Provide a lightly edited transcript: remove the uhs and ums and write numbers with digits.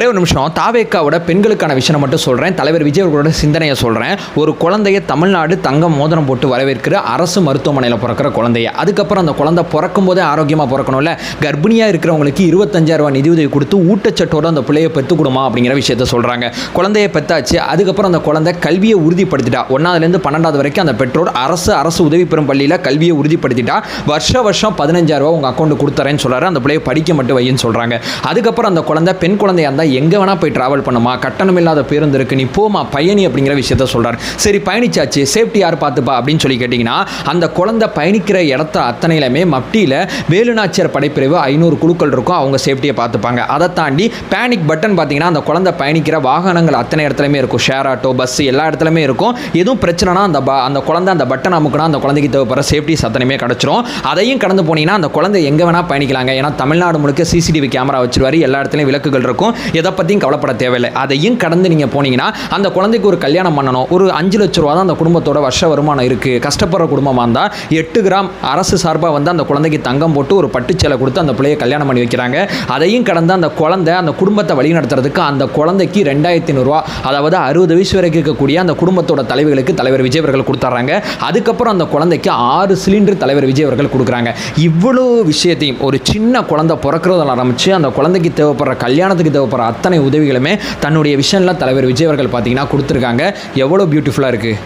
ஒரே ஒரு நிமிஷம் தாவேக்காவோட பெண்களுக்கான விஷயம் மட்டும் சொல்கிறேன். தலைவர் விஜய் அவர்களோட சிந்தனையை சொல்கிறேன். ஒரு குழந்தைய தமிழ்நாடு தங்கம் மோதிரம் போட்டு வரவேற்கிற அரசு மருத்துவமனையில் பிறக்கிற குழந்தைய, அதுக்கப்புறம் அந்த குழந்தை பிறக்கும் போதே ஆரோக்கியமாக பிறக்கணும்ல. கர்ப்பிணியாக இருக்கிறவங்களுக்கு 25,000 ரூபா நிதியுதவி கொடுத்து ஊட்டச்சட்டோட அந்த பிள்ளையை பெற்று கொடுமா அப்படிங்கிற விஷயத்த சொல்கிறாங்க. குழந்தைய பெற்றாச்சு, அதுக்கப்புறம் அந்த குழந்தை கல்வியை உறுதிப்படுத்திட்டா. 1ஆவதுலேருந்து 12ஆவது வரைக்கும் அந்த பெற்றோர் அரசு உதவி பெறும் பள்ளியில் கல்வியை உறுதிப்படுத்திட்டா. வருஷம் 15,000 ரூபா உங்கள் அக்கௌண்ட் கொடுத்துறேன்னு சொல்கிறாரு. அந்த பிள்ளையை படிக்க மட்டும் வையின்னு சொல்கிறாங்க. அதுக்கப்புறம் அந்த குழந்தை பெண் குழந்தையாக இருந்தால் எங்கே வேணா போய் டிராவல் பண்ணுமா, கட்டணம் இல்லாத பேருந்து இருக்கு, நீ போமா பயணி அப்படிங்கிற விஷயத்த சொல்றாரு. சரி பயணிச்சாச்சு, சேஃப்டி யார் பார்த்துப்பா அப்படின்னு சொல்லி கேட்டிங்கன்னா, அந்த குழந்தை பயணிக்கிற இடத்த அத்தனையிலுமே மப்டியில் வேலுநாச்சியார் படைப்பிரிவு 500 குழுக்கள் இருக்கும், அவங்க சேஃப்டியை பார்த்துப்பாங்க. அதை தாண்டி பேனிக் பட்டன் பார்த்தீங்கன்னா அந்த குழந்தை பயணிக்கிற வாகனங்கள் அத்தனை இடத்துலையுமே இருக்கும், ஷேர் ஆட்டோ பஸ் எல்லா இடத்துலையுமே இருக்கும். எதுவும் பிரச்சனைனா அந்த குழந்தை அந்த பட்டன் அமுக்குனா அந்த குழந்தைக்கு தேவைப்படுற சேஃப்டிஸ் அத்தனையுமே கிடச்சிரும். அதையும் கடந்து போனீங்கன்னா அந்த குழந்தை எங்கே வேணா பயணிக்கலாங்க. ஏன்னா தமிழ்நாடு முழுக்க சிசிடிவி கேமரா வச்சிருவாரு, எல்லா இடத்துலையும் விளக்குகள் இருக்கும், எதை பற்றியும் கவலைப்பட தேவையில்லை. அதையும் கடந்து நீங்கள் போனீங்கன்னா அந்த குழந்தைக்கு ஒரு கல்யாணம் பண்ணணும், ஒரு 5 லட்ச ரூபா தான் அந்த குடும்பத்தோட வருஷ வருமானம் இருக்குது, கஷ்டப்படுற குடும்பமாக இருந்தால் 8 கிராம் அரசு சார்பாக வந்து அந்த குழந்தைக்கு தங்கம் போட்டு ஒரு பட்டுச்சேலை கொடுத்து அந்த பிள்ளையை கல்யாணம் பண்ணி வைக்கிறாங்க. அதையும் கடந்து அந்த குழந்தை அந்த குடும்பத்தை வழி நடத்துறதுக்கு அந்த குழந்தைக்கு 2,500 ரூபா, அதாவது 60 வயசு வரைக்கும் இருக்கக்கூடிய அந்த குடும்பத்தோட தலைவர்களுக்கு தலைவர் விஜய் அவர்கள் கொடுத்துட்றாங்க. அதுக்கப்புறம் அந்த குழந்தைக்கு 6 சிலிண்டர் தலைவர் விஜய் அவர்கள் கொடுக்குறாங்க. இவ்வளோ விஷயத்தையும் ஒரு சின்ன குழந்தை பிறக்கிறதில் ஆரம்பித்து அந்த குழந்தைக்கு தேவைப்படுற கல்யாணத்துக்கு தேவைப்படுற அத்தனை உதவிகளுமே தன்னுடைய விஷயம்ல தலைவர் விஜய் அவர்கள் பார்த்தீங்கன்னா கொடுத்துருக்காங்க. எவ்வளோ பியூட்டிஃபுல்லாக இருக்குது.